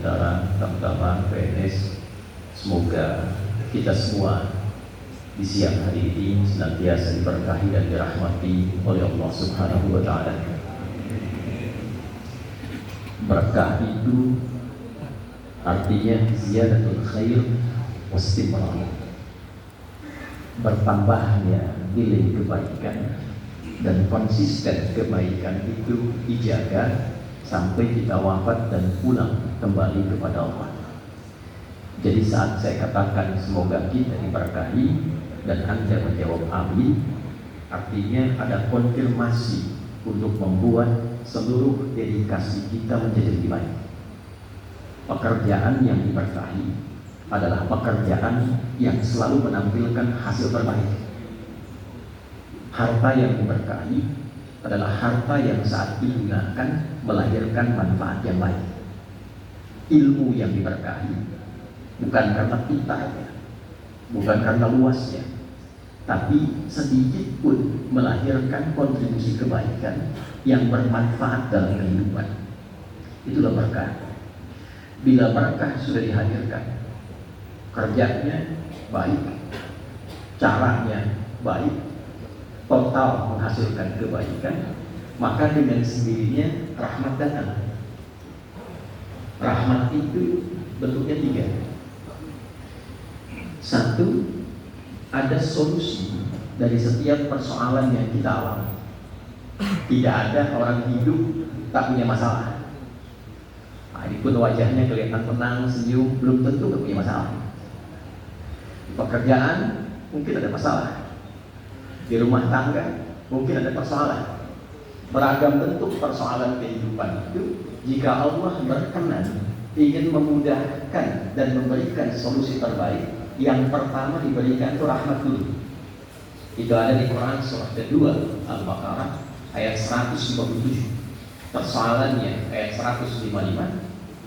Bintara, teman-teman PNS, semoga kita semua di siang hari ini senantiasa diberkahi dan dirahmati oleh Allah Subhanahu wa Ta'ala. Berkah itu artinya ziyadatul khair wastimrar, bertambahnya nilai kebaikan dan konsisten kebaikan itu dijaga sampai kita wafat dan pulang kembali kepada Allah. Jadi saat saya katakan semoga kita diberkahi dan Anda menjawab amin, artinya ada konfirmasi untuk membuat seluruh dedikasi kita menjadi lebih baik. Pekerjaan yang diberkahi adalah pekerjaan yang selalu menampilkan hasil terbaik. Harta yang diberkahi adalah harta yang saat digunakan melahirkan manfaat yang baik. Ilmu yang diberkahi bukan karena pintarnya, bukan karena luasnya, tapi sedikit pun melahirkan kontribusi kebaikan yang bermanfaat dalam kehidupan. Itulah berkah. Bila berkah sudah dihadirkan, kerjanya baik, caranya baik, total menghasilkan kebaikan, maka dengan sendirinya rahmat datang. Rahmat itu bentuknya 3. 1, ada solusi dari setiap persoalan yang kita alami. Tidak ada orang hidup tak punya masalah. Nah, ini pun wajahnya kelihatan tenang, senyum, belum tentu tak punya masalah. Pekerjaan mungkin ada masalah. Di rumah tangga mungkin ada persoalan. Beragam bentuk persoalan kehidupan itu, jika Allah berkenan ingin memudahkan dan memberikan solusi terbaik, yang pertama diberikan itu rahmat dulu. Itu ada di Quran surah kedua Al-Baqarah ayat 157. Persoalannya ayat 155,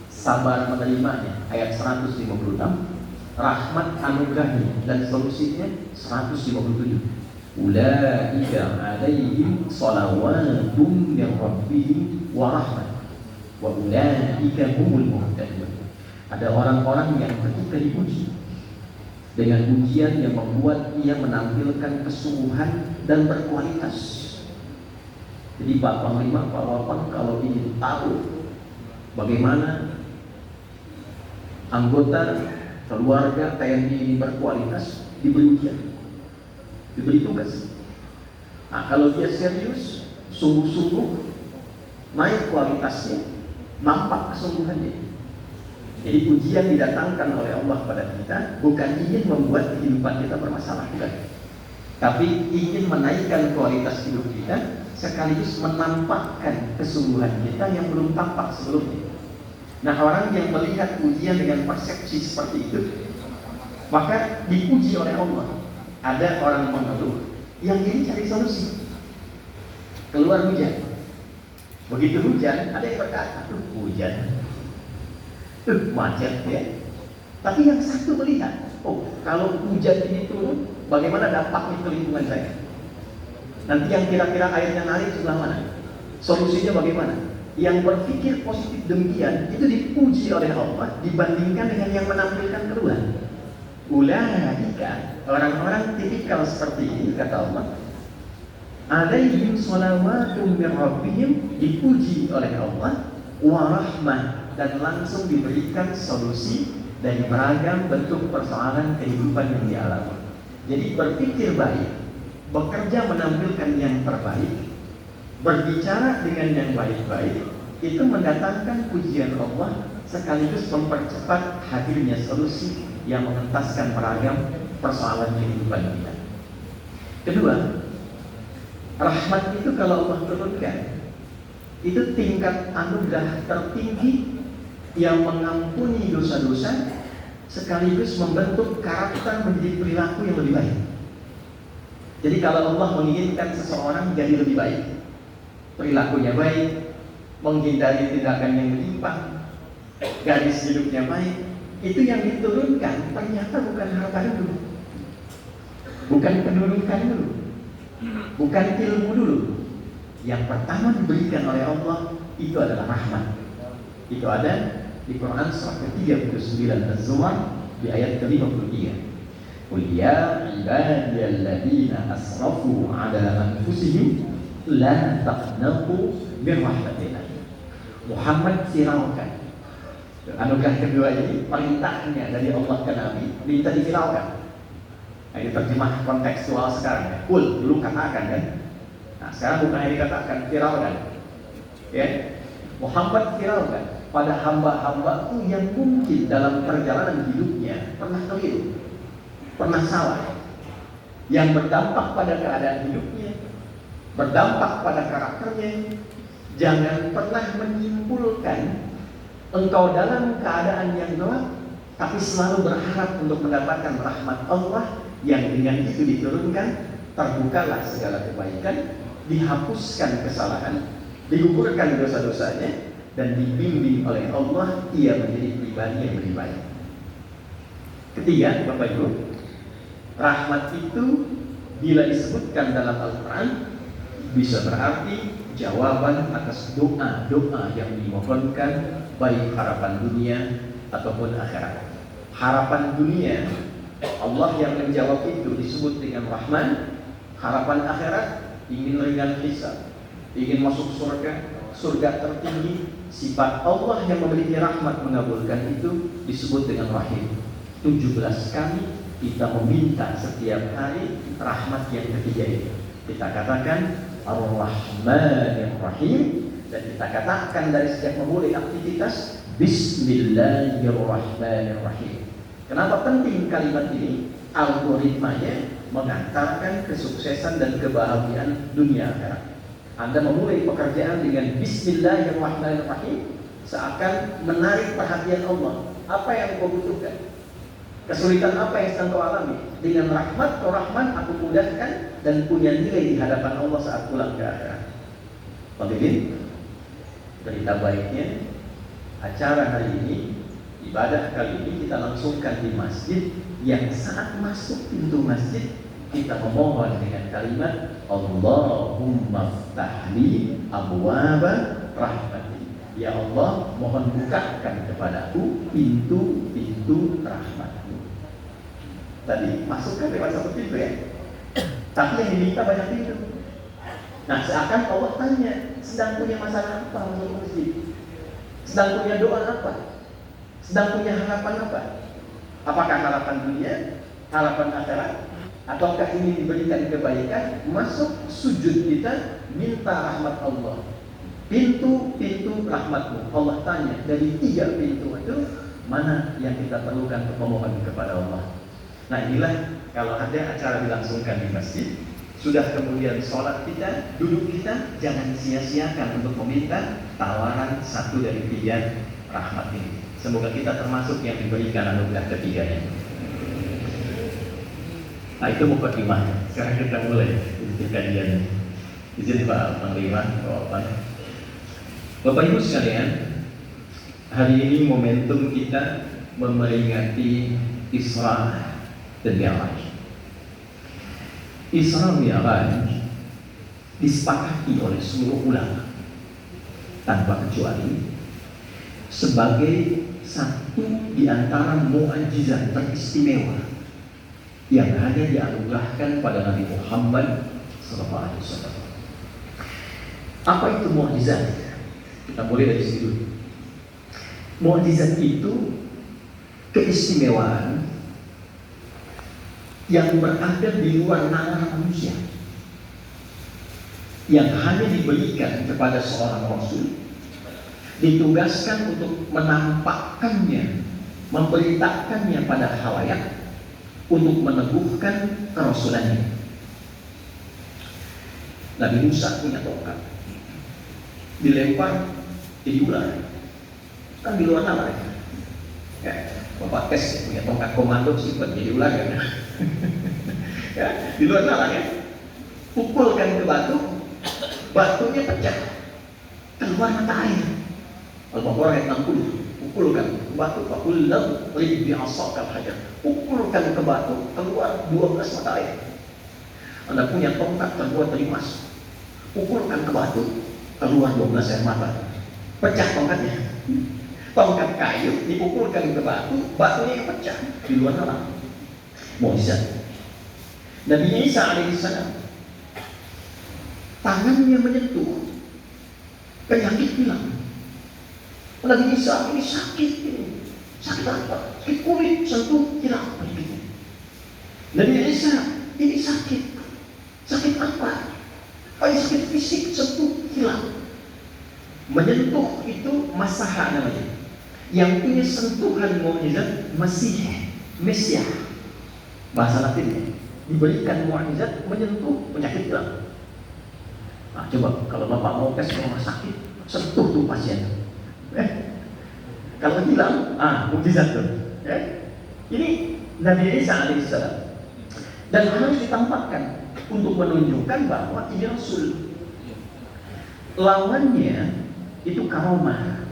sabar menerimanya ayat 156, rahmat anugerahnya dan solusinya 157. Ulaika alaihim salawatum min rabbihim wa rahmah wa ulaika humul muhtadun. Ada orang-orang yang ketika dipuji dengan pujian yang membuat ia menampilkan kesungguhan dan berkualitas. Jadi Pak Panglima, Pak Wapang kalau ingin tahu bagaimana anggota keluarga TNI ini berkualitas, diberi ujian, diberi tugas. Nah, kalau dia serius, sungguh-sungguh, naik kualitasnya, nampak kesungguhannya. Jadi ujian didatangkan oleh Allah pada kita bukan ingin membuat kehidupan kita bermasalah, bukan, tapi ingin menaikkan kualitas hidup kita sekaligus menampakkan kesungguhan kita yang belum tampak sebelumnya. Nah, orang yang melihat ujian dengan persepsi seperti itu, maka dipuji oleh Allah. Ada orang mengeluh, yang ini cari solusi. Keluar hujan. Begitu hujan, ada yang berkata, hujan, macet ya. Tapi yang satu melihat, kalau hujan ini turun, bagaimana dampaknya ke lingkungan saya? Nanti yang kira-kira airnya narik sebelah mana? Solusinya bagaimana? Yang berpikir positif demikian, itu dipuji oleh Allah dibandingkan dengan yang menampilkan keluhan. Ulaika, orang-orang tipikal seperti ini, kata Allah, alaihim shalawatum min rabbihim, dipuji oleh Allah, wa rahmah, dan langsung diberikan solusi dari beragam bentuk persoalan kehidupan yang dialami. Jadi berpikir baik, bekerja menampilkan yang terbaik, berbicara dengan yang baik-baik, itu mendatangkan pujian Allah sekaligus mempercepat hadirnya solusi yang mengentaskan beragam persoalan kehidupan kita. Kedua, rahmat itu kalau Allah turunkan, itu tingkat anugerah tertinggi yang mengampuni dosa-dosa sekaligus membentuk karakter menjadi perilaku yang lebih baik. Jadi kalau Allah menginginkan seseorang jadi lebih baik, perilakunya baik, menghindari tindakan yang menyimpang, garis hidupnya baik, itu yang diturunkan ternyata bukan harta dulu, bukan pendudukan dulu, bukan ilmu dulu. Yang pertama diberikan oleh Allah itu adalah rahmat. Itu ada di Quran surah ke-39 Az-Zumar di ayat ke-53. Qul ya ibadiyalladzina asrafu ala anfusihim la taqnatu min rahmatillah. Muhammad firaukan. Anugerah kedua ini perintahnya dari Allah ke Nabi, minta difiraukan. Nah, ini terjemah kontekstual sekarang ya. Qul dulu katakan kan. Nah, sekarang bukan yang dikatakan firaukan. Ya. Muhammad firaukan pada hamba-hambaku yang mungkin dalam perjalanan hidupnya pernah keliru, pernah salah, yang berdampak pada keadaan hidupnya, berdampak pada karakternya. Jangan pernah menyimpulkan engkau dalam keadaan yang gelap, tapi selalu berharap untuk mendapatkan rahmat Allah yang dengan itu diturunkan, terbukalah segala kebaikan, dihapuskan kesalahan, digugurkan dosa-dosanya, dan dibimbing oleh Allah ia menjadi pribadi yang lebih baik. Ketiga, Bapak Ibu, rahmat itu bila disebutkan dalam Al-Quran bisa berarti jawaban atas doa-doa yang dimohonkan, baik harapan dunia ataupun akhirat. Harapan dunia, Allah yang menjawab itu disebut dengan Rahman. Harapan akhirat, ingin ringan hisab, ingin masuk surga, surga tertinggi. Sifat Allah yang memiliki rahmat mengabulkan itu disebut dengan Rahim. 17 kali kita meminta setiap hari rahmat yang ketiga itu. Kita katakan Ar-Rahmanir Rahim, dan kita katakan dari sejak memulai aktivitas Bismillahirrahmanirrahim. Kenapa penting kalimat ini? Algoritmanya mengantarkan kesuksesan dan kebahagiaan dunia akhirat. Anda memulai pekerjaan dengan Bismillahirrahmanirrahim, seakan menarik perhatian Allah. Apa yang kau butuhkan? Kesulitan apa yang sedang kau alami? Dengan rahmat atau rahman aku mudahkan dan punya nilai di hadapan Allah saat pulang ke akhirat. Begini, berita baiknya, acara hari ini, ibadah kali ini kita langsungkan di masjid, yang saat masuk pintu masjid kita memohon dengan kalimat Allahumma ftahli abwaba rahmati. Ya Allah, mohon bukakan kepadaku pintu-pintu rahmatmu. Tadi masukkan lewat satu pintu ya, tapi yang diminta banyak pintu. Nah, seakan Allah tanya, sedang punya masalah apa masuk masjid? Sedang punya doa apa? Sedang punya harapan apa? Apakah harapan dunia, harapan akhirat, ataukah ingin diberikan kebaikan? Masuk sujud kita, minta rahmat Allah. Pintu-pintu rahmatmu. Allah tanya, dari 3 pintu itu mana yang kita perlukan untuk memohon kepada Allah. Nah, inilah kalau ada acara dilangsungkan di masjid, sudah kemudian sholat kita, duduk kita, jangan sia-siakan untuk meminta tawaran satu dari 3 rahmat ini. Semoga kita termasuk yang diberikan anugerah ketiganya. Nah, itu mukadimah. Sekarang kita mulai kajian. Izin Pak Panglima, Bapak Ibu sekalian, hari ini momentum kita memperingati Isra dan Mi'raj. Isra Mi'raj disepakati oleh seluruh ulama tanpa kecuali sebagai satu di antara mukjizat teristimewa yang hanya dianugerahkan pada Nabi Muhammad SAW. Apa itu mukjizat? Kita mulai dari situ. Mukjizat itu keistimewaan yang berada di luar nalar manusia, yang hanya diberikan kepada seorang Rasul, ditugaskan untuk menampakkannya, memberitakannya pada khalayak untuk meneguhkan kerasulannya. Nabi Musa punya tongkat, dilempar jadi ular, kan di luar nalar ya. Bapak tes ya, punya tongkat komando simpan jadi ular ya. Ya, di luar nalar ya. Pukulkan ke batu, batunya pecah, keluar mata air. Al-Baqarah ayat 60. Pukulkan ke batu, fakullam rib bi'asakal hajar. Pukulkan ke batu, keluar 12 mata air. Anda punya tongkat terbuat dari emas, pukulkan ke batu, keluar 12 air mata. Pecah tongkatnya. Tongkat kayu dipukulkan ke batu, batunya pecah di luar halang. Mukjizat. Nabi Isa alaihissalam tangannya menyentuh, penyakit hilang. Nabi Isa ini sakit ini. Sakit apa? Sakit kulit, sentuh hilang penyakitnya. Nabi Isa ini sakit. Sakit apa? Oh, sakit fisik, sentuh hilang. Menyentuh itu masaha namanya. Yang punya sentuhan mukjizat Mesiah. Bahasa Latinnya. Diberikan mukjizat menyentuh penyakit hilang. Nah, coba kalau Bapak mau tes rumah sakit, sentuh tuh pasien. Kalau hilang, mukjizat tuh. Ini Nabi Isa alaihissalam. Dan harus ditampakkan untuk menunjukkan bahwa ini Rasul. Lawannya itu karomah.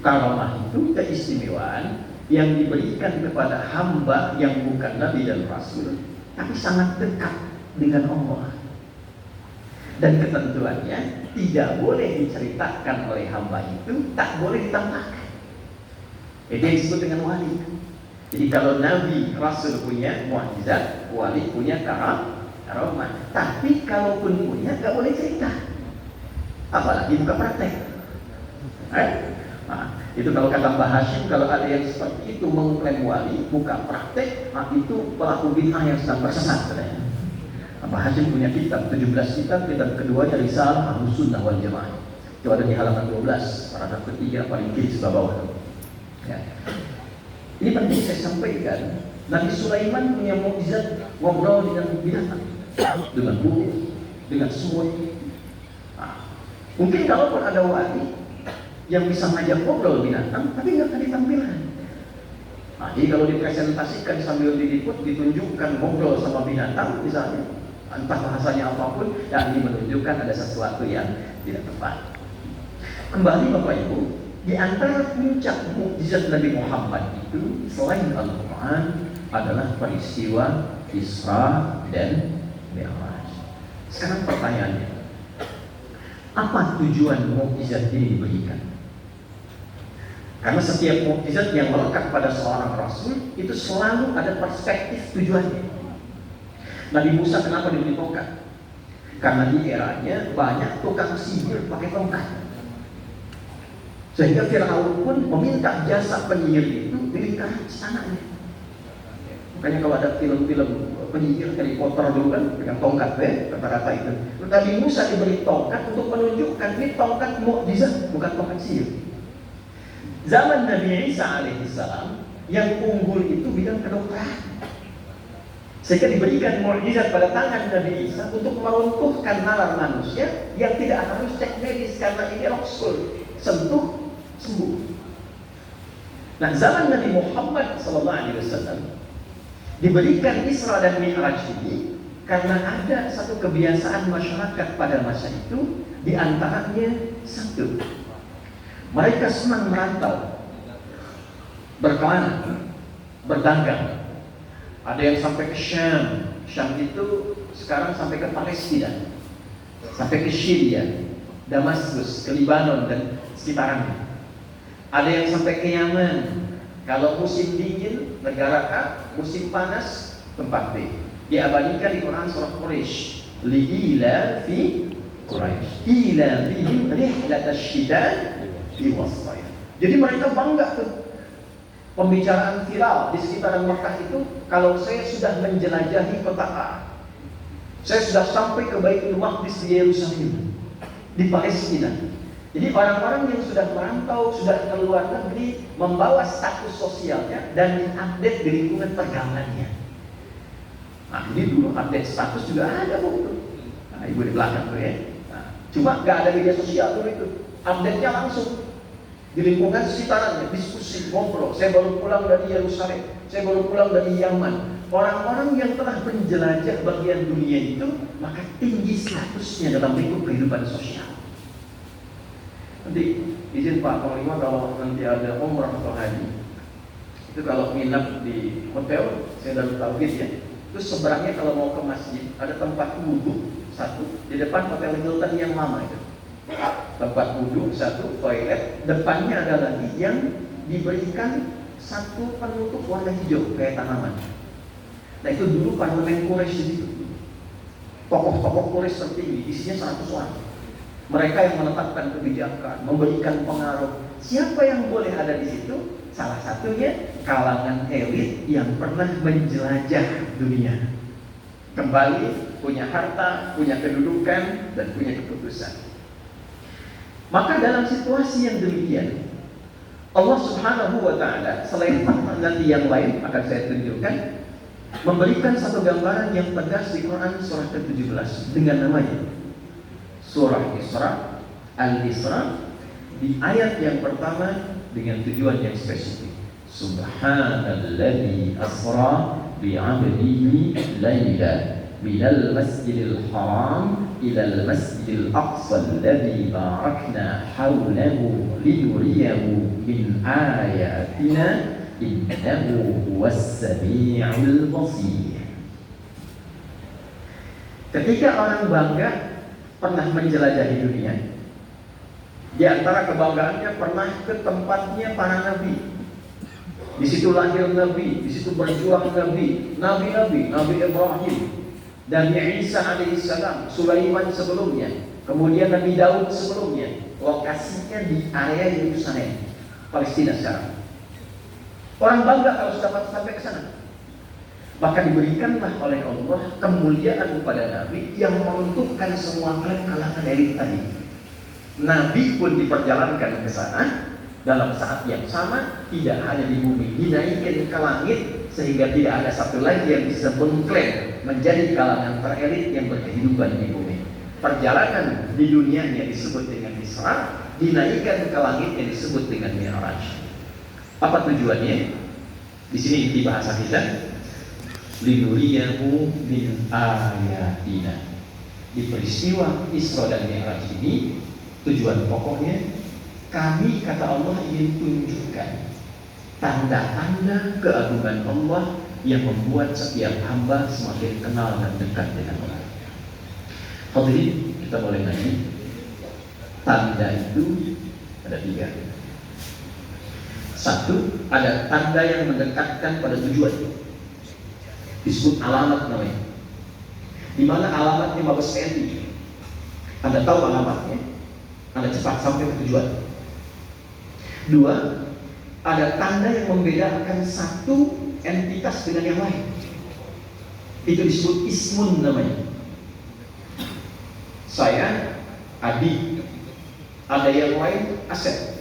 Karomah itu keistimewaan yang diberikan kepada hamba yang bukan Nabi dan Rasul, tapi sangat dekat dengan Allah. Dan ketentuannya tidak boleh diceritakan oleh hamba itu, tak boleh ditampakkan. Itu yang disebut dengan wali. Jadi kalau Nabi Rasul punya mukjizat, wali punya karomah. Tapi kalaupun punya, tak boleh cerita. Apalagi buka praktek. Itu kalau kata Mbah Hashim, kalau ada yang seperti itu mengklaim wali, buka praktek, itu pelaku bid'ah yang sedang bersesat. Mbah Hashim punya kitab, 17 kitab keduanya Risalah Ahlus Sunnah wal Jamaah. Itu ada di halaman 12, paragraf ketiga paling kiri sebelah bawah. Ya. Ini penting saya sampaikan. Nabi Sulaiman punya mukjizat ngobrol dengan binatang, dengan burung, dengan semut. Mungkin kalaupun ada wali yang bisa ngajak ngobrol binatang, tapi nggak akan ditampilkan. Jadi kalau dipresentasikan sambil diliput, ditunjukkan ngobrol sama binatang misalnya, entah bahasanya apapun, ini menunjukkan ada sesuatu yang tidak tepat. Kembali Bapak Ibu, di antara puncak mukjizat Nabi Muhammad itu selain Al-Quran adalah peristiwa Isra dan Mi'raj. Sekarang pertanyaannya, apa tujuan mukjizat ini diberikan? Karena setiap mukjizat yang melekat pada seorang Rasul itu selalu ada perspektif tujuannya. Nabi Musa kenapa diberi tongkat? Karena di eranya banyak tukang sihir pakai tongkat. Sehingga Fir'aun pun meminta jasa penyihir itu di lingkaran istananya. Makanya kalau ada film-film penyihir Harry Potter dulu kan dengan tongkat, kata-kata itu. Nabi Musa diberi tongkat untuk menunjukkan ini tongkat mukjizat, bukan tongkat sihir. Zaman Nabi Isa alaihissalam yang unggul itu bidang kedokteran. Sehingga diberikan mukjizat pada tangan Nabi Isa untuk meruntuhkan nalar manusia yang tidak harus cek medis karena ini Rasul, sentuh sembuh. Nah, zaman Nabi Muhammad SAW diberikan Isra dan Mi'raj ini karena ada satu kebiasaan masyarakat pada masa itu, di antaranya satu, mereka senang merantau, berkelana, berdagang. Ada yang sampai ke Syam. Syam itu sekarang sampai ke Palestina, sampai ke Syria, Damaskus, ke Libanon dan sekitarnya. Ada yang sampai ke Yaman. Kalau musim dingin negara A, musim panas tempat B. Diabadikan di Quran surah Quraisy. Li'ila fi Quraisy. Ila bihim rihlatash shita'i was-shayf. Jadi mereka bangga tuh. Pembicaraan viral di sekitaran Makkah itu, kalau saya sudah menjelajahi kota A, saya sudah sampai ke Baitul Maqdis di Yerusalem, di Palestina. Jadi orang-orang yang sudah merantau, sudah keluar negeri, membawa status sosialnya dan diupdate di lingkungan pergaulannya. Nah, ini dulu update status juga ada waktu. Nah, ibu di belakang tuh ya. Nah, cuma nggak ada media sosial dulu itu. Update-nya langsung di lingkungan sekitarnya, diskusi, ngobrol. Saya baru pulang dari Yerusalem, saya baru pulang dari Yaman. Orang-orang yang telah menjelajah bagian dunia itu, maka tinggi statusnya dalam lingkup kehidupan sosial. Nanti izin Pak Panglima, kalau nanti ada umrah atau haji, itu kalau nginap di hotel, saya udah tahu gitu ya. Terus seberangnya kalau mau ke masjid, ada tempat wudhu satu di depan hotel Hilton yang lama itu. Tempat wudhu satu, toilet, depannya ada lagi yang diberikan satu penutup warna hijau kayak tanaman. Nah itu dulu parlemen Quraisy di situ. Tokoh-tokoh Quraisy tertinggi, isinya 100 orang. Mereka yang menetapkan kebijakan, memberikan pengaruh. Siapa yang boleh ada di situ? Salah satunya kalangan elit yang pernah menjelajah dunia. Kembali punya harta, punya kedudukan, dan punya keputusan. Maka dalam situasi yang demikian, Allah Subhanahu wa Ta'ala selain nanti yang lain akan saya tunjukkan, memberikan satu gambaran yang tegas di Quran surah ke-17 dengan namanya surah Isra, Al-Isra, di ayat yang pertama dengan tujuan yang spesifik. Subhanalladzi asra bi'abdihi laila minal masjidil haram ilal masjidil aqsa alladzi barakna hawlahu linuriyahu min ayatina innahu huwas sami'ul basir. Ketika orang bangga pernah menjelajahi dunia, di antara kebanggaannya pernah ke tempatnya para nabi. Di situ lahir nabi, di situ berjuang nabi, Nabi Ibrahim dan Isa alaihissalam, Sulaiman sebelumnya, kemudian Nabi Daud sebelumnya. Lokasinya di area Yerusalem, Palestina sekarang. Orang bangga kalau dapat sampai ke sana. Maka diberikanlah oleh Allah kemuliaan kepada Nabi yang meruntuhkan semua kalangan elit tadi. Nabi pun diperjalankan ke sana dalam saat yang sama, tidak hanya di bumi, dinaikkan ke langit, sehingga tidak ada satu lagi yang bisa mengklaim menjadi kalangan terelit yang berkehidupan di bumi. Perjalanan di dunianya disebut dengan Isra, dinaikkan ke langit yang disebut dengan Mi'raj. Apa tujuannya? Di sini inti bahasa kita, linuriyahu min ayatina. Di peristiwa Isra dan Mi'raj ini, tujuan pokoknya kami, kata Allah, ingin tunjukkan tanda-tanda keagungan Allah yang membuat setiap hamba semakin kenal dan dekat dengan Allah. Hadirin, kita boleh nanya, tanda itu ada 3. Satu, ada tanda yang mendekatkan pada tujuan, disebut alamat namanya. Di mana alamatnya Mabes TNI? Anda tahu alamatnya, Anda cepat sampai ke tujuan. 2, ada tanda yang membedakan satu entitas dengan yang lain. Itu disebut ismun namanya. Saya Adi, ada yang lain Asep.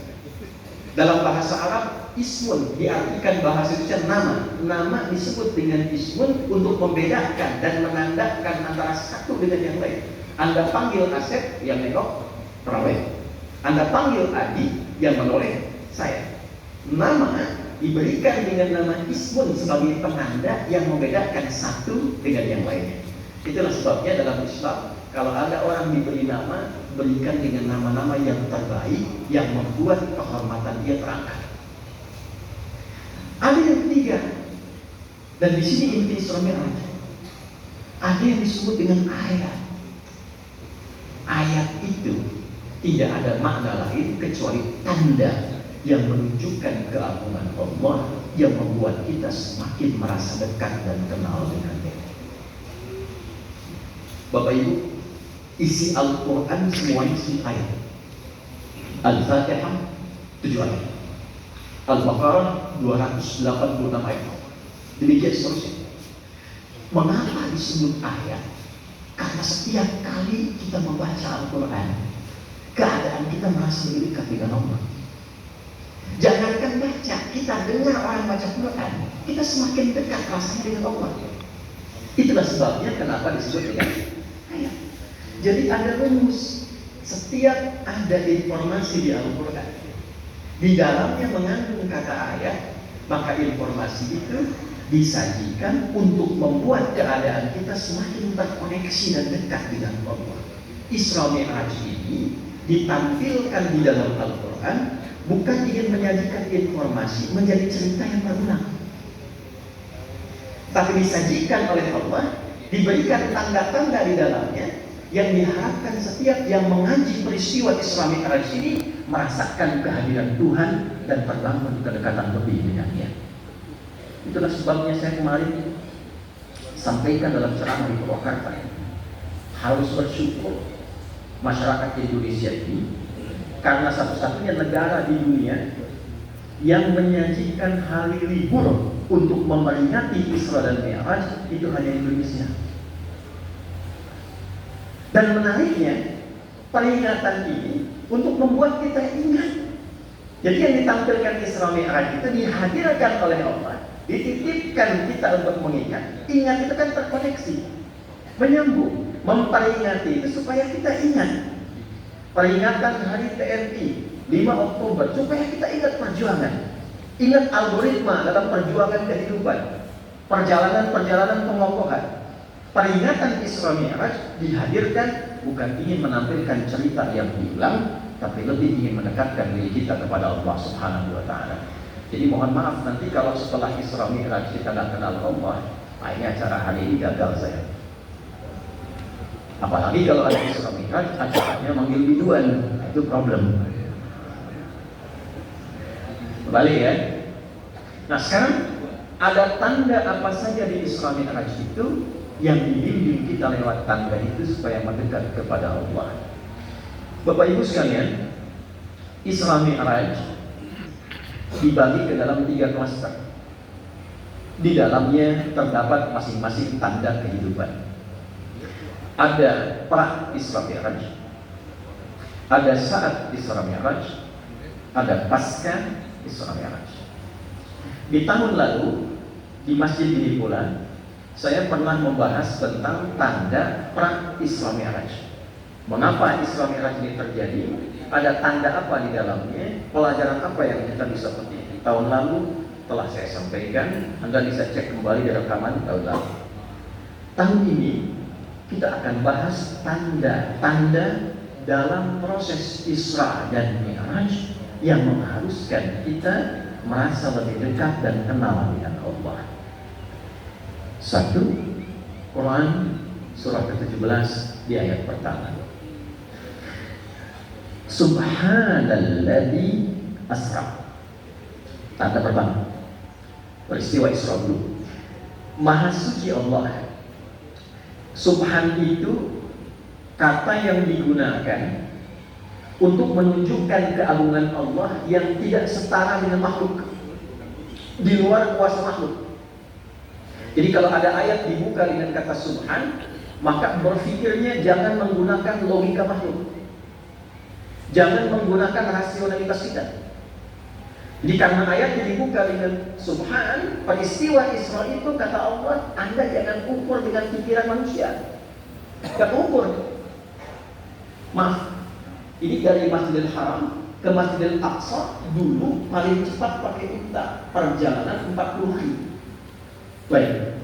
Dalam bahasa Arab, ismun diartikan bahasa Indonesia nama. Nama disebut dengan ismun untuk membedakan dan menandakan antara satu dengan yang lain. Anda panggil Asep, yang nengok terawih. Anda panggil Adi, yang menoleh saya. Nama diberikan dengan nama ismun sebagai penanda yang membedakan satu dengan yang lainnya. Itulah sebabnya dalam Islam, kalau ada orang diberi nama, berikan dengan nama-nama yang terbaik yang membuat kehormatan dia terangkat. Ada yang ketiga, dan di sini inti Isra Mi'raj, ada yang disebut dengan ayat. Ayat itu tidak ada makna lain kecuali tanda yang menunjukkan keagungan Allah yang membuat kita semakin merasa dekat dan kenal dengannya. Bapak Ibu, isi Al-Quran semuanya 10 ayat. Al-Fatihah 7 ayat, Al-Baqarah 286 ayat, demikian seterusnya. Mengapa disebut ayat? Karena setiap kali kita membaca Al-Quran, keadaan kita merasa lebih dekat dengan Allah. Jangankan baca, kita dengar orang baca Quran, kita semakin dekat rasanya dengan Allah. Itulah sebabnya kenapa disebut dengan ayat. Jadi ada rumus, setiap ada informasi di Al-Quran, di dalamnya mengandung kata ayat, maka informasi itu disajikan untuk membuat keadaan kita semakin terkoneksi dan dekat dengan Allah. Isra Mi'raj ini ditampilkan di dalam Al-Quran bukan ingin menyajikan informasi menjadi cerita yang berulang, tapi disajikan oleh Allah, diberikan tanda-tanda di dalamnya yang diharapkan setiap yang mengaji peristiwa Isra Mi'raj ini merasakan kehadiran Tuhan dan terbangun kedekatan lebih dengannya. Itulah sebabnya saya kemarin sampaikan dalam ceramah di Purwakarta, harus bersyukur masyarakat Indonesia ini karena satu-satunya negara di dunia yang menyajikan hari libur untuk memperingati Isra dan Mi'raj itu hanya Indonesia. Dan menariknya, peringatan ini untuk membuat kita ingat. Jadi yang ditampilkan Isra Mi'raj itu dihadirkan oleh Allah, dititipkan kita untuk mengingat. Ingat itu kan terkoneksi, menyambung, memperingati itu supaya kita ingat. Peringatan Hari TNI 5 Oktober supaya kita ingat perjuangan, ingat algoritma dalam perjuangan kehidupan, perjalanan-perjalanan pengokohan. Peringatan Isra Mi'raj dihadirkan bukan ingin menampilkan cerita yang diulang, tapi lebih ingin mendekatkan diri kita kepada Allah Subhanahu wa Ta'ala. Jadi mohon maaf nanti kalau setelah Isra Mi'raj kita tidak kenal Allah, ini acara hari ini gagal saya. Apalagi kalau ada Isra Mi'raj, acaranya manggil biduan, itu problem. Kembali ya. Nah sekarang ada tanda apa saja di Isra Mi'raj itu yang dibimbing kita lewat tanda itu supaya mendekat kepada Allah. Bapak Ibu sekalian, Isra Mi'raj dibagi ke dalam 3 klaster. Di dalamnya terdapat masing-masing tanda kehidupan. Ada pra Isra Mi'raj, ada saat Isra Mi'raj, ada pasca Isra Mi'raj. Di tahun lalu di Masjid ini pula saya pernah membahas tentang tanda pra Isra Mi'raj. Mengapa Isra Mi'raj ini terjadi? Ada tanda apa di dalamnya? Pelajaran apa yang kita bisa petik? Tahun lalu telah saya sampaikan, Anda bisa cek kembali di rekaman tahun lalu. Tahun ini kita akan bahas tanda-tanda dalam proses Isra dan Mi'raj yang mengharuskan kita merasa lebih dekat dan kenal dengan Allah. 1. Quran surah ke-17 di ayat pertama. Subhanalladzi asra. Tanda pertama, peristiwa Isra dulu. Maha suci Allah. Subhan itu kata yang digunakan untuk menunjukkan keagungan Allah yang tidak setara dengan makhluk, di luar kuasa makhluk. Jadi kalau ada ayat dibuka dengan kata subhan, maka berpikirnya jangan menggunakan logika makhluk, jangan menggunakan rasionalitas kita. Jadi karena ayat yang dibuka dengan subhan, peristiwa Isra itu kata Allah, Anda jangan ukur dengan pikiran manusia. Jangan ukur. Maaf, ini dari Masjidil Haram ke Masjidil Aqsa dulu paling cepat pakai unta, perjalanan 40 hari. Baik,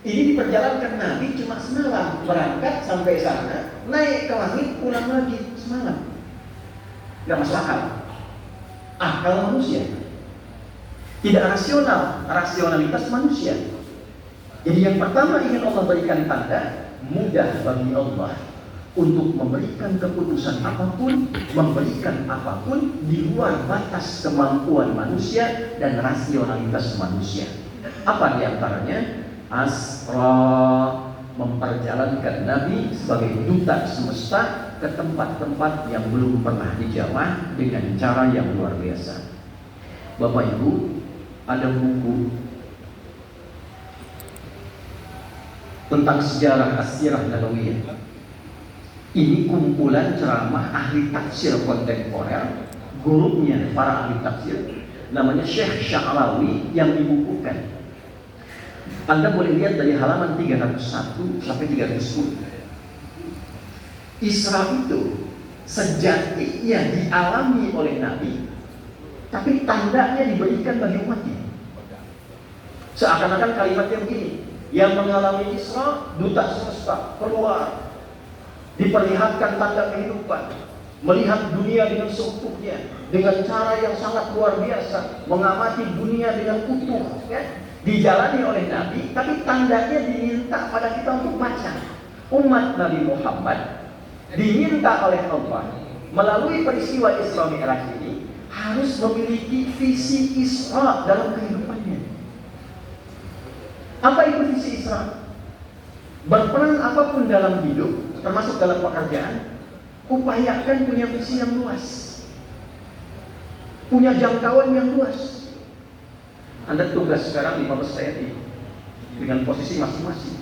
ini diperjalankan Nabi cuma semalam, berangkat sampai sana, naik ke langit, pulang lagi semalam. Gak masuk akal. Akal manusia, tidak rasional, rasionalitas manusia. Jadi yang pertama ingin Allah berikan tanda, mudah bagi Allah untuk memberikan keputusan apapun, memberikan apapun di luar batas kemampuan manusia dan rasionalitas manusia. Apa diantaranya? Asra, memperjalankan Nabi sebagai duta semesta ke tempat-tempat yang belum pernah dijamah dengan cara yang luar biasa. Bapak Ibu, ada buku tentang sejarah As-Sirah Nabawiyah. Ini kumpulan ceramah ahli tafsir kontemporer, gurunya para ahli tafsir, namanya Syekh Sya'rawi yang dibukukan. Anda boleh lihat dari halaman 301 sampai 310. Isra itu sejatinya dialami oleh Nabi, tapi tandanya diberikan bagi umatnya. Seakan-akan kalimatnya begini, yang mengalami Isra, duta semesta keluar, diperlihatkan tanda kehidupan, melihat dunia dengan seutuhnya, dengan cara yang sangat luar biasa, mengamati dunia dengan utuh, ya? Dijalani oleh Nabi, tapi tandanya diminta pada kita untuk baca. umat Nabi Muhammad diminta oleh Allah melalui peristiwa Isra Mi'raj ini harus memiliki visi Isra dalam kehidupannya. Apa itu visi Isra? Berperan apapun dalam hidup, termasuk dalam pekerjaan, upayakan punya visi yang luas, punya jangkauan yang luas. Anda tugas sekarang di Mabes TNI dengan posisi masing-masing.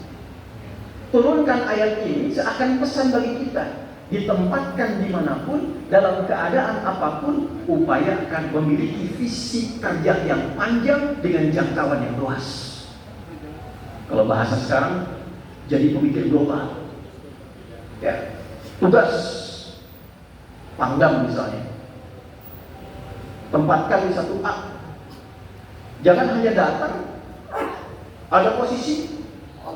Turunkan ayat ini seakan pesan bagi kita. Ditempatkan dimanapun, dalam keadaan apapun, upayakan memiliki visi kerja yang panjang dengan jangkauan yang luas. Kalau bahasa sekarang, jadi pemikir global. Ya, tugas Pangdam misalnya, tempatkan di satu A. Jangan hanya datang, ada posisi,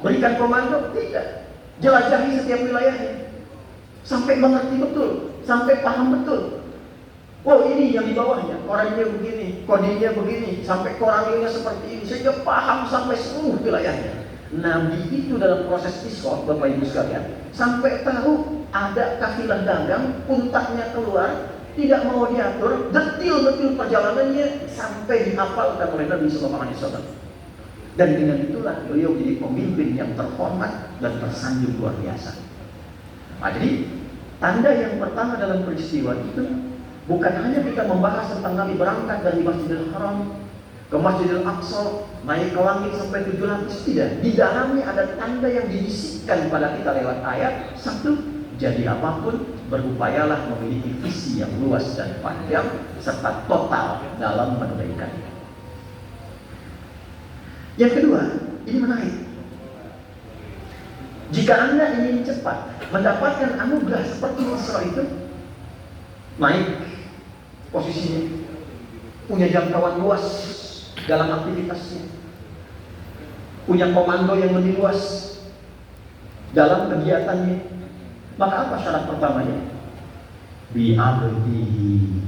berikan komando, tidak. Jelajahi setiap wilayahnya. Sampai mengerti betul, sampai paham betul. Oh, ini yang di bawahnya, orangnya begini, kodenya begini, sampai korangnya seperti ini, sehingga paham sampai seluruh wilayahnya. Nabi itu dalam proses Isra, Bapak Ibu sekalian, sampai tahu ada kafilah dagang, puntaknya keluar, tidak mau diatur, detil-detil perjalanannya sampai dihafalkan oleh Nabi SAW. Dan dengan itulah beliau jadi pemimpin yang terhormat dan tersanjung luar biasa. Nah, jadi tanda yang pertama dalam peristiwa itu bukan hanya kita membahas tentang Nabi berangkat dari Masjidil Haram ke Masjidil Aqsa, naik ke langit sampai 7 lapis, tidak. Di dalamnya ada tanda yang dibisikkan pada kita lewat ayat. Satu, jadi apapun berupayalah memiliki visi yang luas dan panjang serta total dalam menunaikannya. Yang kedua, ini menarik. Jika Anda ingin cepat mendapatkan anugerah seperti Isra itu, naik posisinya, punya jangkauan luas dalam aktivitasnya, punya komando yang lebih luas dalam kegiatannya, maka apa syarat pertamanya? Bi'abdihi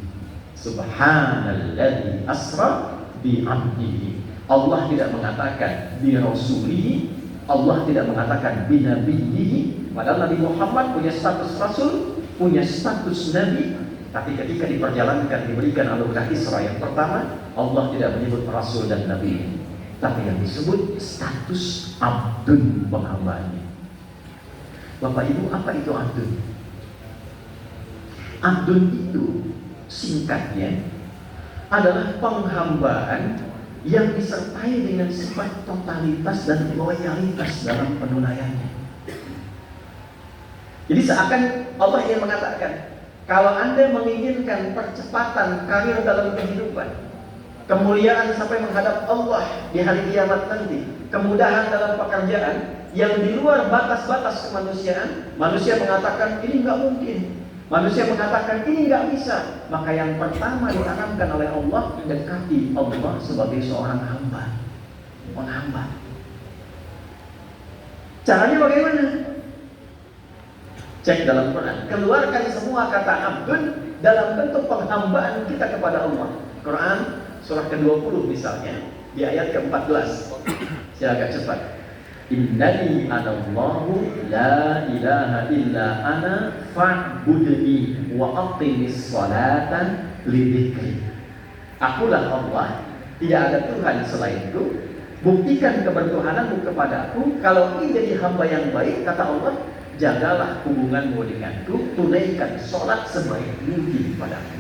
subhanalladzi asra bi'abdihi. Allah tidak mengatakan bi rasulihi, Allah tidak mengatakan bi nabiyyihi. Padahal Nabi Muhammad punya status rasul, punya status nabi. Tapi ketika diperjalankan, diberikan anugerah Isra yang pertama, Allah tidak menyebut rasul dan nabi, tapi yang disebut status abdun, penghambanya. Bapak Ibu, apa itu abdun? Abdun itu singkatnya adalah penghambaan yang disertai dengan sifat totalitas dan loyalitas dalam penunaiannya. Jadi seakan Allah yang mengatakan, kalau Anda menginginkan percepatan karir dalam kehidupan, kemuliaan sampai menghadap Allah di hari kiamat nanti, kemudahan dalam pekerjaan yang di luar batas-batas kemanusiaan, manusia mengatakan ini nggak mungkin, manusia mengatakan ini nggak bisa, maka yang pertama ditanamkan oleh Allah, dekati Allah sebagai seorang hamba, penghamba. Caranya bagaimana? Cek dalam Quran, keluarkan semua kata abdun dalam bentuk penghambaan kita kepada Allah. Quran surah ke-20 misalnya, di ayat ke-14. Saya agak cepat. Innani anallahu la ilaha illa ana fa'budni wa aqimis salata lidzikri. Akulah Allah, tidak ada Tuhan selainku. Buktikan kebertuhananmu kepadaku. Kalau ingin jadi hamba yang baik, kata Allah, jagalah hubunganmu denganku, tunaikan sholat sebaik mungkin padaku.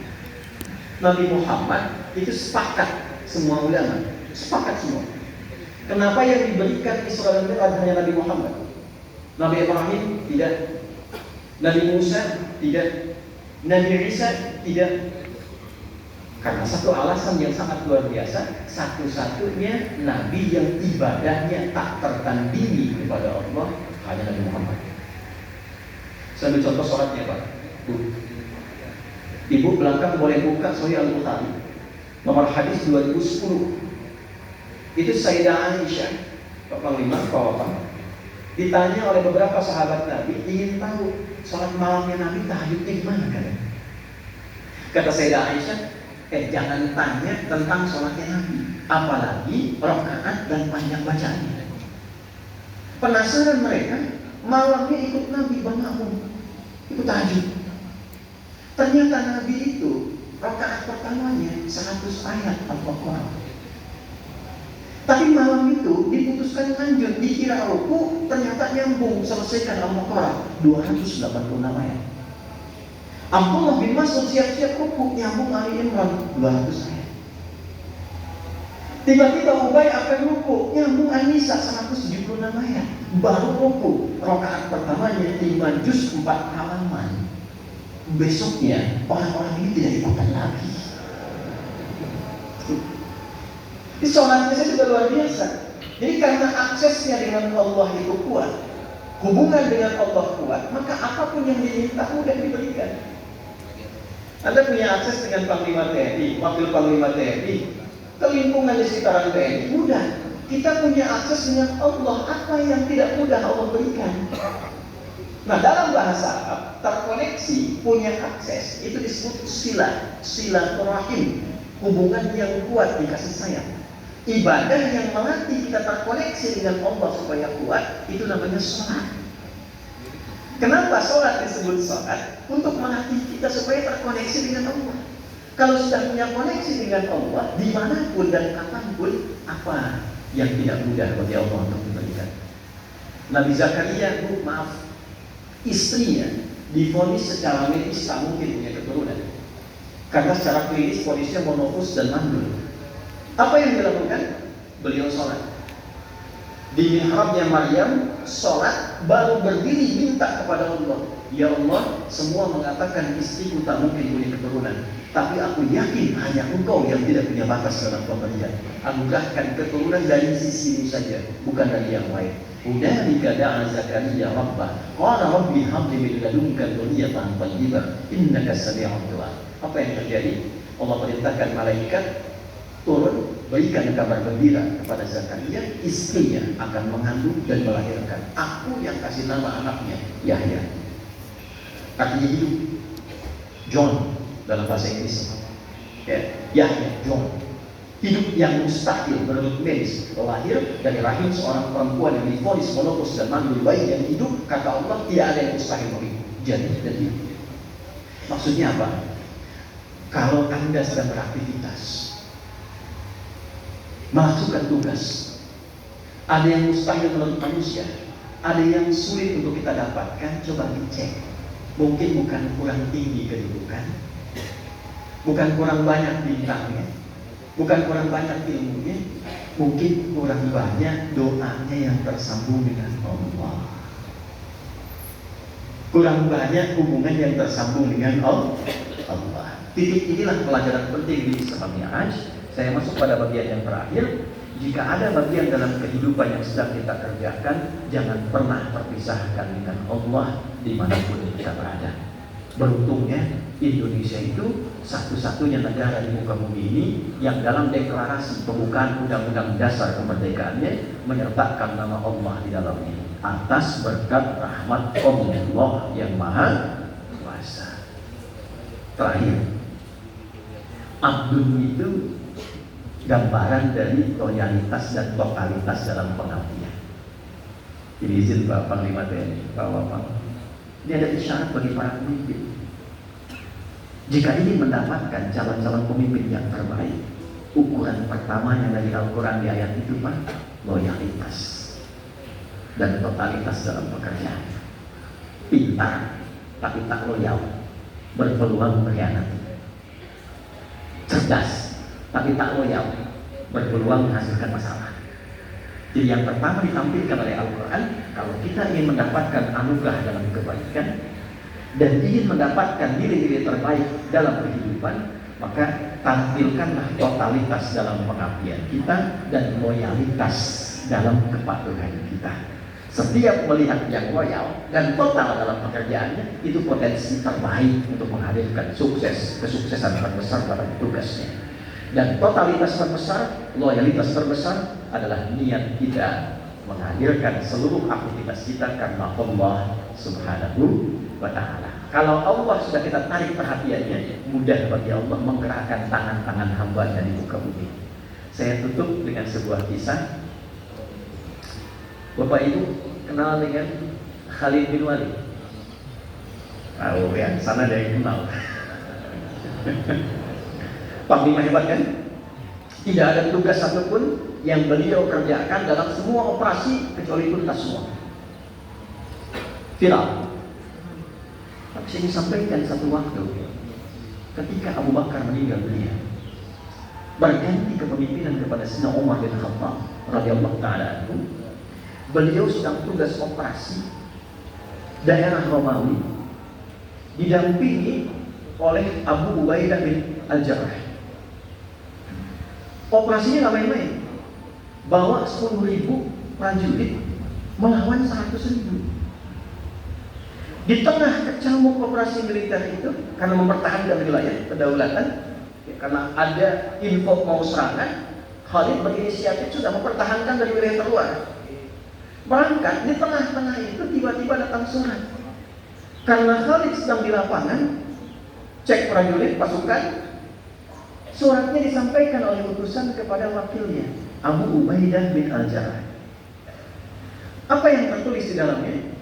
Nabi Muhammad itu sepakat, semua ulama sepakat semua. Kenapa yang diberikan Isra dan Mi'raj hanya Nabi Muhammad? Nabi Ibrahim tidak, Nabi Musa tidak, Nabi Isa tidak. Karena satu alasan yang sangat luar biasa, satu-satunya Nabi yang ibadahnya tak tertandingi kepada Allah hanya Nabi Muhammad. Saya ambil contoh sholatnya Pak. Ibu belakang boleh buka Sahih Al-Bukhari nomor hadis 2010. Itu Sayyidah Aisyah, Pak Panglima, Pak, ditanya oleh beberapa sahabat Nabi, ingin tahu sholat malamnya Nabi tahajudnya gimana kan? Kata Sayyidah Aisyah, jangan tanya tentang sholatnya Nabi, apalagi rakaat dan panjang bacaannya. Penasaran mereka, malamnya ikut Nabi bangun, ikut tahajud. Ternyata Nabi itu rakaat pertamanya 100 ayat Al-Baqarah. Tapi malam itu diputuskan lanjut, dikira ruku, ternyata nyambung, selesaikan Al-Baqarah 286 ayat. Abdullah bin Mas'ud siap-siap ruku, nyambung Ali Imran 200 ayat. Tiba-tiba Ubay akan ruku, nyambung An-Nisa 176 ayat. Baru ruku, rakaat pertamanya 5 juz 4 halaman. Besoknya orang-orang ini tidak ikutan lagi. Ini sholatnya saya sudah luar biasa. Jadi karena aksesnya dengan Allah itu kuat, hubungan dengan Allah kuat, maka apapun yang diminta mudah diberikan. Anda punya akses dengan Panglima TNI, Wakil Panglima TNI, ke lingkungan di sekitaran TNI, mudah. Kita punya akses dengan Allah, apa yang tidak mudah Allah berikan. Nah, dalam bahasa Arab, terkoneksi, punya akses, itu disebut silaturahim, hubungan yang kuat di kasih sayang. Ibadah yang melatih kita terkoneksi dengan Allah supaya kuat, itu namanya sholat. Kenapa sholat disebut sholat? Untuk melatih kita supaya terkoneksi dengan Allah. Kalau sudah punya koneksi dengan Allah, dimanapun dan kapanpun, apa yang tidak mudah bagi Allah untuk diberikan. Nabi Zakaria, istrinya divonis secara medis tak mungkin punya keturunan, karena secara klinis kondisinya monofus dan mandul. Apa yang dilakukan? Beliau sholat di mihrabnya Maryam, sholat, baru berdiri minta kepada Allah, ya Allah, semua mengatakan istriku tak mungkin punya keturunan, tapi aku yakin hanya Engkau yang tidak punya batas dalam pemberian. Anugerahkan keturunan dari sisimu saja, bukan dari yang lain. Udzalika da'a Zakaria rabbah qala rabbi hab li min ladunka dzurriyyatan thayyibah innaka sami'ud du'a. Apa yang terjadi? Allah perintahkan malaikat turun, berikan kabar gembira kepada Zakaria, istrinya akan mengandung dan melahirkan. Aku yang kasih nama anaknya Yahya, artinya hidup. John dalam bahasa Inggris, Yahya, John. Hidup yang mustahil menurut medis, lahir dari rahim seorang perempuan yang divonis monopus dan mandul, bayi yang hidup, kata Allah tidak ada yang mustahil begitu. Jadi dan hidup. Maksudnya apa? Kalau Anda sedang beraktivitas, melakukan tugas, ada yang mustahil menurut manusia, ada yang sulit untuk kita dapatkan, coba dicek. Mungkin bukan kurang tinggi kedudukan, bukan kurang banyak bintangnya, bukan kurang banyak ilmunya, mungkin kurang banyak doanya yang tersambung dengan Allah, kurang banyak hubungan yang tersambung dengan Allah. Titik inilah pelajaran penting di Isra Mi'raj. Saya masuk pada bagian yang terakhir. Jika ada bagian dalam kehidupan yang sedang kita kerjakan, jangan pernah terpisahkan dengan Allah dimanapun kita berada. Beruntungnya Indonesia itu satu-satunya negara di muka bumi ini yang dalam deklarasi pembukaan Undang-Undang Dasar Kemerdekaannya menyertakan nama Allah di dalamnya, atas berkat rahmat Allah yang Maha Kuasa. Terakhir, Abdun itu gambaran dari loyalitas dan totalitas dalam pengabdian. Jadi izin Pak Panglima TNI, Pak Wapang, ini ada isyarat bagi para pemimpin. Jika ingin mendapatkan calon-calon pemimpin yang terbaik, ukuran pertamanya dari Al-Quran di ayat itu Pak, loyalitas dan totalitas dalam pekerjaan. Pintar tapi tak loyal, berpeluang mengkhianati. Cerdas tapi tak loyal, berpeluang menghasilkan masalah. Jadi yang pertama ditampilkan oleh Al-Quran, kalau kita ingin mendapatkan anugerah dalam kebaikan dan ingin mendapatkan diri-diri terbaik dalam kehidupan, maka tampilkanlah totalitas dalam pengabdian kita dan loyalitas dalam kepatuhan kita. Setiap melihat yang loyal dan total dalam pekerjaannya, itu potensi terbaik untuk menghadirkan kesuksesan terbesar dalam tugasnya. Dan totalitas terbesar, loyalitas terbesar adalah niat kita menghadirkan seluruh aktivitas kita karena Allah Subhanahu wa Ta'ala. Kalau Allah sudah kita tarik perhatiannya, mudah bagi Allah menggerakkan tangan-tangan hamba dari muka bumi. Saya tutup dengan sebuah kisah. Bapak Ibu kenal dengan Khalid bin Walid. Tahu ya, sana ada yang kenal. Panglima hebat kan? Tidak ada tugas satupun yang beliau kerjakan dalam semua operasi kecuali tuntas semua. Viral. Tapi saya ingin sampaikan satu waktu ketika Abu Bakar meninggal dunia, berganti kepemimpinan kepada Sayyidina Umar bin Khattab radhiyallahu taala anhu. Beliau sedang tugas operasi daerah Romawi, didampingi oleh Abu Ubaidah bin Al-Jarrah. Operasinya nggak main-main, bawa 10.000 prajurit melawan 100.000. Di tengah kecamuk operasi militer itu, karena mempertahankan wilayah kedaulatan, ya, karena ada info mau serangan, Khalid berinisiatif sudah mempertahankan dari wilayah terluar. Berangkat di tengah-tengah itu tiba-tiba datang surat. Karena Khalid sedang di lapangan, cek prajurit pasukan, suratnya disampaikan oleh utusan kepada wakilnya, Abu Ubaidah bin Al-Jarrah. Apa yang tertulis di dalamnya?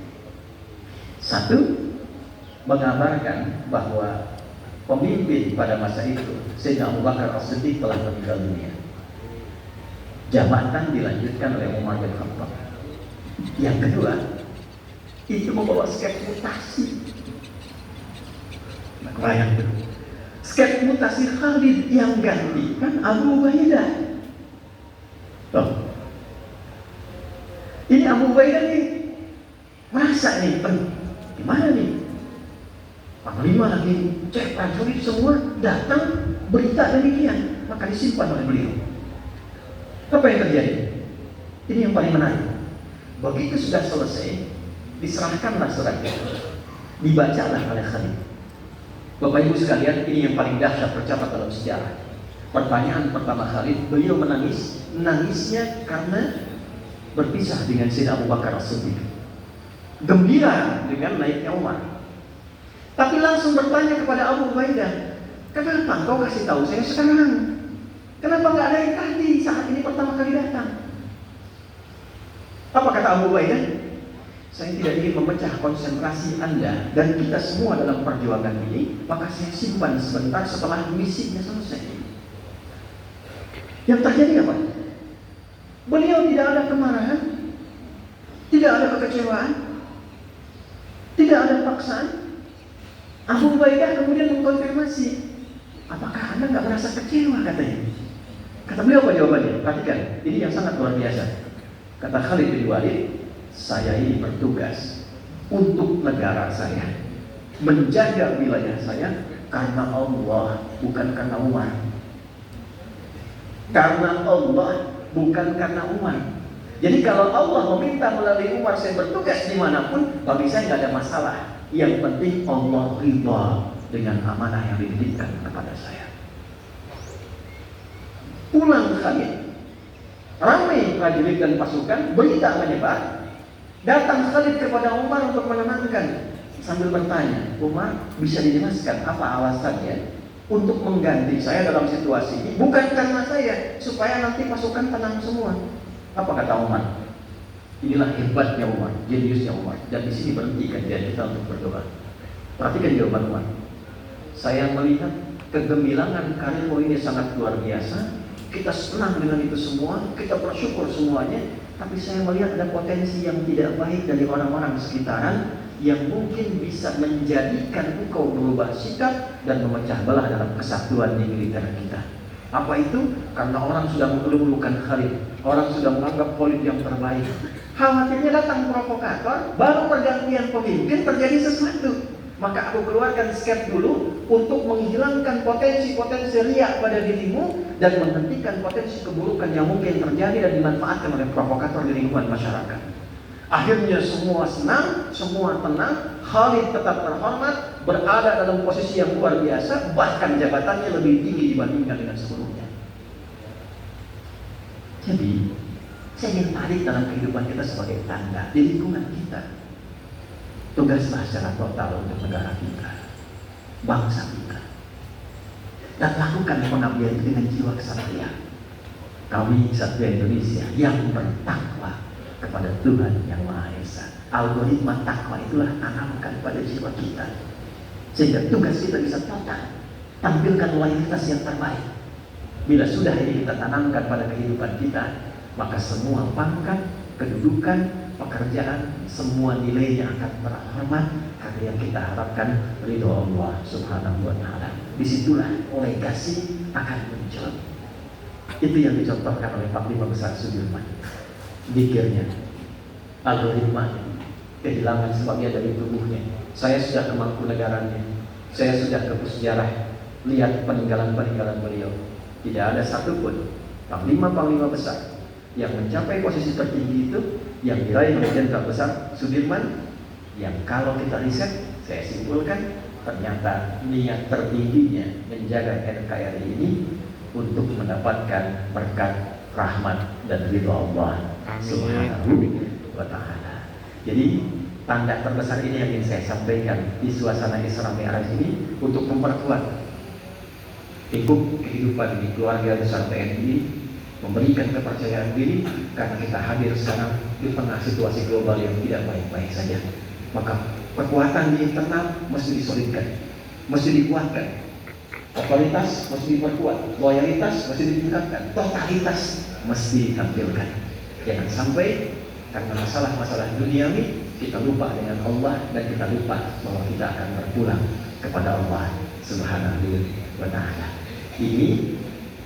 Satu, mengabarkan bahwa pemimpin pada masa itu, Sayyidina Abu Bakar As-Siddiq, telah meninggal dunia. Jabatan dilanjutkan oleh Umar bin Khattab. Yang kedua, itu membawa skep mutasi. Nah, bayang itu. Skep mutasi Khalid yang gantikan Abu Ubaidah. Loh. Ini Abu Ubaidah nih merasa nih, gimana nih? Panglima lagi cek prajurit semua, datang berita demikian, maka disimpan oleh beliau. Apa yang terjadi? Ini yang paling menarik. Begitu sudah selesai, diserahkanlah surat itu, dibacalah oleh Khalid. Bapak Ibu sekalian, ini yang paling dahsyat tercatat dalam sejarah. Pertanyaan pertama Khalid, beliau menangis. Nangisnya karena berpisah dengan Sayyidina Abu Bakar As-Siddiq. Gembira dengan naiknya Umar. Tapi langsung bertanya kepada Abu Ubaidah, kenapa kau kasih tahu saya sekarang? Kenapa nggak ada yang tadi saat ini pertama kali datang? Apa kata Abu Ubaidah? Saya tidak ingin memecah konsentrasi Anda dan kita semua dalam perjuangan ini, maka saya simpan sebentar setelah misinya selesai. Yang terjadi apa? Beliau tidak ada kemarahan, tidak ada kekecewaan, tidak ada paksaan. Abu Ubaidah kemudian mengkonfirmasi, apakah Anda nggak merasa kecewa, katanya. Kata beliau apa jawabannya? Perhatikan, ini yang sangat luar biasa. Kata Khalid bin Walid, saya ini bertugas untuk negara saya, menjaga wilayah saya karena Allah, bukan karena Umar. Karena Allah, bukan karena Umar. Jadi kalau Allah meminta melalui Umar saya bertugas dimanapun, bagi saya nggak ada masalah. Yang penting Allah ridha dengan amanah yang dititipkan kepada saya. Pulang Khalid, ramai prajurit dan pasukan, berita menyebar. Datang Khalid kepada Umar untuk menenangkan, sambil bertanya, Umar, bisa dijelaskan apa alasannya untuk mengganti saya dalam situasi ini? Bukan karena saya, supaya nanti pasukan tenang semua. Apa kata Umar? Inilah hebatnya Umar, jeniusnya Umar. Dan di sini berhenti kajian kita untuk berdoa. Perhatikan jawaban Umar. Saya melihat kegemilangan karirmu ini sangat luar biasa. Kita senang dengan itu semua, kita bersyukur semuanya. Tapi saya melihat ada potensi yang tidak baik dari orang-orang sekitaran yang mungkin bisa menjadikan engkau berubah sikap dan memecah belah dalam kesatuan di militer kita. Apa itu? Karena orang sudah mengeluh-elukan Khalid, orang sudah menganggap Khalid yang terbaik. Khawatirnya datang provokator, baru pergantian pemimpin terjadi sesuatu. Maka aku keluarkan skep dulu untuk menghilangkan potensi-potensi riak pada dirimu dan menghentikan potensi keburukan yang mungkin terjadi dan dimanfaatkan oleh provokator di lingkungan masyarakat. Akhirnya semua senang, semua tenang. Khalid tetap terhormat, berada dalam posisi yang luar biasa, bahkan jabatannya lebih tinggi dibandingkan dengan sebelumnya. Jadi, saya ingin tarik dalam kehidupan kita sebagai tanda di lingkungan kita. Tugaslah secara total untuk negara kita, bangsa kita, dan lakukan pengabdian itu dengan jiwa kesatria. Kami Satria Indonesia yang bertakwa kepada Tuhan Yang Maha Esa. algoritma takwa itulah tanamkan pada jiwa kita, sehingga tugas kita bisa total, tampilkan loyalitas yang terbaik. Bila sudah ini kita tanamkan pada kehidupan kita, maka semua pangkat, kedudukan, pekerjaan, semua nilainya akan terhormat, karena yang kita harapkan ridho Allah Subhanahu wa Ta'ala. Disitulah legasi akan muncul. Itu yang dicontohkan oleh Panglima Besar Sudirman. Dikirnya, algoritmanya, kehilangan sebagian dari tubuhnya. Saya sudah ke Mangkunegarannya, saya sudah ke Pusjarah, lihat peninggalan-peninggalan beliau. Tidak ada satupun panglima-panglima besar yang mencapai posisi tertinggi itu yang diraih oleh Jenderal Besar Sudirman, yang kalau kita riset, saya simpulkan ternyata niat tertingginya menjaga NKRI ini untuk mendapatkan berkat, rahmat dan ridho Allah Subhanahu wa Ta'ala. Jadi tanda terbesar ini yang ingin saya sampaikan di suasana Isra Mi'raj ini, untuk memperkuat lingkup kehidupan di keluarga besar TNI, memberikan kepercayaan diri karena kita hadir sekarang di tengah situasi global yang tidak baik-baik saja. Maka kekuatan di internal mesti disolidkan, mesti dikuatkan, otoritas mesti diperkuat, loyalitas mesti ditingkatkan, totalitas mesti ditampilkan. Jangan sampai karena masalah-masalah duniawi kita lupa dengan Allah, dan kita lupa bahwa kita akan berpulang kepada Allah Subhanahu wa Ta'ala. Ini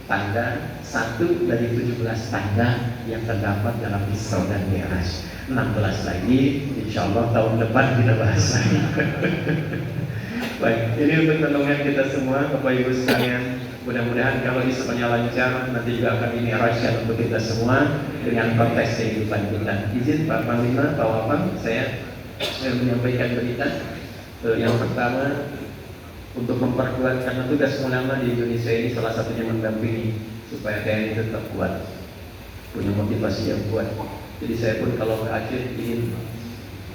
tanda 1 dari 17 tanda yang terdapat dalam Isra dan Mi'raj. 16 lagi, insya Allah tahun depan kita bahas lagi. Baik, ini untuk renungan kita semua, Bapak Ibu sekalian. Mudah-mudahan kalau Isra-nya lancar, nanti juga akan Mi'rajkan untuk kita semua dengan konteks kehidupan kita. Izin Pak Panglima, Pak Wapang, saya menyampaikan berita. Yang pertama, untuk memperkuat, karena tugas ulama di Indonesia ini salah satunya mendampingi supaya TNI tetap kuat, punya motivasi yang kuat. Jadi saya pun kalau ke Aceh ingin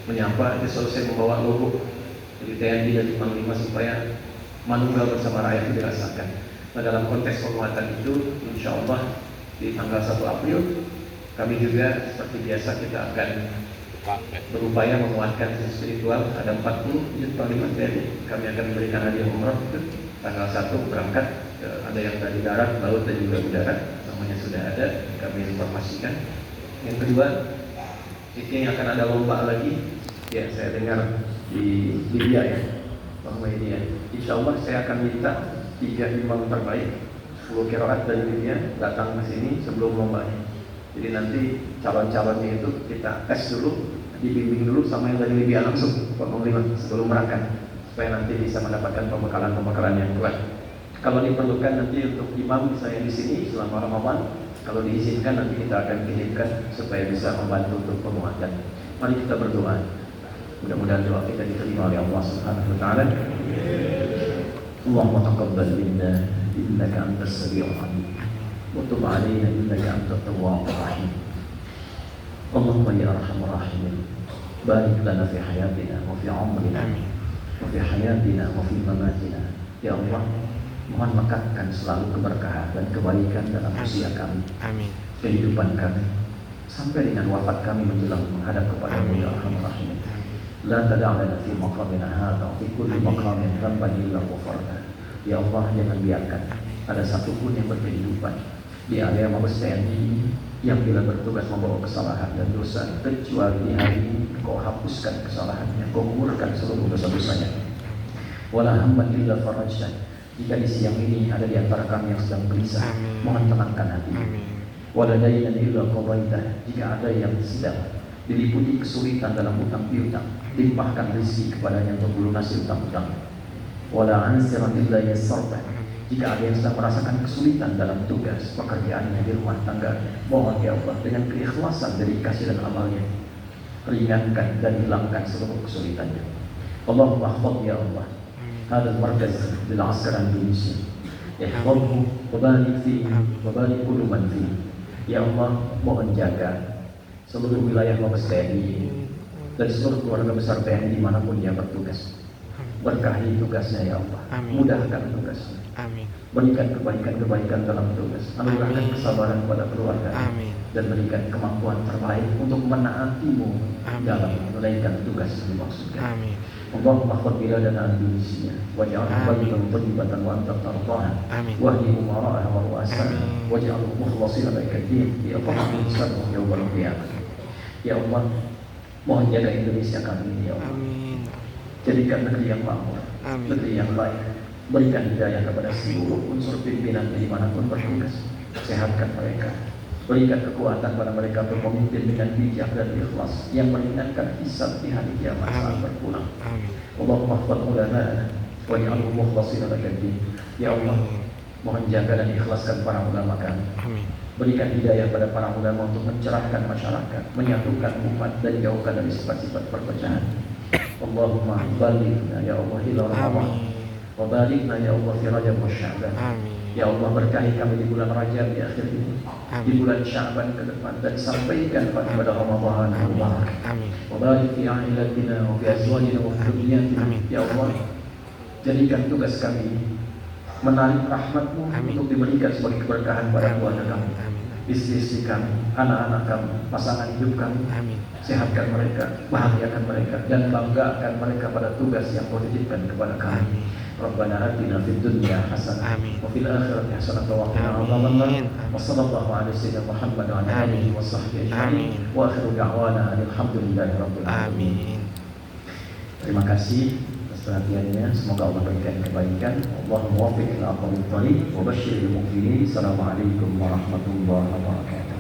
menyapa, itu selalu saya membawa logo dari TNI dan Panglima supaya manunggal bersama rakyat itu dirasakan. Nah, dalam konteks penguatan itu, insya Allah di tanggal 1 April kami juga seperti biasa kita akan berupaya menguatkan sisi spiritual. Ada 40 unit Panglima TNI, kami akan memberikan hadiah umroh itu tanggal 1 berangkat. Ada yang dari darat, laut dan juga udara, namanya sudah ada, kami informasikan. Yang kedua, ini akan ada lomba lagi. Ya, saya dengar di Libya ya, Bang Medi ya. Insya Allah saya akan minta 3 imam terbaik 10 qiraat dari Libya datang ke sini sebelum lombanya. Jadi nanti calon-calonnya itu kita tes dulu, dibimbing dulu sama yang dari Libya langsung, Pak Panglima, sebelum berangkat, supaya nanti bisa mendapatkan pembekalan yang kuat. Kalau diperlukan nanti untuk imam misalnya di sini selama Ramadan, kalau diizinkan nanti kita akan kirimkan supaya bisa membantu untuk penguatan. Mari kita berdoa. Mudah-mudahan doa kita diterima oleh Allah Subhanahu wa Ta'ala. Allahumma taqabbal minna innaka antas samiul alim. وتب علينا إنك أنت التواب الرحيم. اللهم يا أرحم الراحمين بارك لنا في حياتنا وفي عمرنا وفي حياتنا وفي مماتنا. Ya Allah, mohon mekatkan selalu keberkahan dan kebaikan dalam usia kami, kehidupan kami, sampai dengan wafat kami menjelang menghadap kepadamu ya Arhamar Rahimin. La tada'lana fi maqamina hadha fi kulli maqamin dhanban illa ghafarta. Ya Allah, jangan biarkan ada satupun yang berkehidupan di area Mabes TNI yang bila bertugas membawa kesalahan dan dosa, kecuali di hari ini Kau hapuskan kesalahannya, Kau gugurkan seluruh dosa-dosanya. Wala hamman illa farajta. Jika di siang ini ada di antara kami yang sedang gelisah, mohon tenangkan hati. Wala daynan illa qadaita. Jika ada yang sedang diliputi kesulitan dalam hutang piutang, limpahkan rezeki kepadanya untuk melunasi hutang-hutang. Wala ansiran illa yassarta. Jika ada yang sedang merasakan kesulitan dalam tugas pekerjaannya di rumah tangganya, mohon ya Allah dengan keikhlasan dari kasih dan amalnya, ringankan dan hilangkan seluruh kesulitannya. Allahumma khfad ya Allah hadal markaz bil askar Indonesia, ihfadhu wa barik fihi wa barik kullu man fihi. Ya Allah, mohon jaga seluruh wilayah Mabes TNI dan seluruh keluarga besar TNI dimanapun dia bertugas. Berkahi tugasnya ya Allah, mudahkan tugasnya. Berikan kebaikan-kebaikan dalam tugas, anugerahkan kesabaran kepada keluarga. dan berikan kemampuan terbaik untuk menaati-Mu dalam menunaikan tugas yang dimaksudkan. Amin. Allahumma khud biladana Indonesia waj'alhu baligham thayyibatan wa anta tardaha wahdi umara'aha wa ru'asaha waj'alhu mukhlashina laka din bi afdalil hisab yaumil qiyamah. Ya Allah, mohon jaga Indonesia kami ini ya Allah. Jadikan negeri yang makmur, negeri yang baik. Berikan hidayah kepada seluruh unsur pimpinan dimanapun bertugas. Sehatkan mereka. Berikan kekuatan pada mereka untuk memimpin dengan bijak dan ikhlas yang meringankan hisab di hari kiamat saat berpulang. Allahumma khfad ulama waj'alhum mukhlashina laka din. Ya Allah, mohon jaga dan ikhlaskan para ulama kami. Berikan hidayah pada para ulama untuk mencerahkan masyarakat, menyatukan umat dan jauhkan dari sifat-sifat perpecahan. Allahumma balighna ya Allah ila Ramadan wa balighna ya Allah fi Rajab wa Sya'ban. Ya Allah, berkahi kami di bulan Rajab di akhir ini, di bulan Sya'ban ke depan, dan sampaikan pada Ramadan al-Mubarak. Wa barik fi a'ilatina wa fi azwajina wa fi dhurriyyatina. Ya Allah, jadikan tugas kami menarik rahmat-Mu untuk diberikan sebagai keberkahan pada keluarga kami, istri kami, anak-anak kami, pasangan hidup kami. Sehatkan mereka, bahagiakan mereka, dan banggakan mereka pada tugas yang Kau titipkan kepada kami. Rabbana atina fid dunya hasanah wa fil akhirati hasanah wa qina adzabannar. Wa sallallahu ala sayyidina Muhammad wa ala alihi wa sahbihi ajma'in. Wa akhiru da'wana alhamdulillahi rabbil alamin. Terima kasih atas perhatiannya. Semoga Allah berikan kebaikan. Allahumma waffiq ila aqwamit thariq wa basyiril mu'minin. Assalamualaikum warahmatullahi wabarakatuh.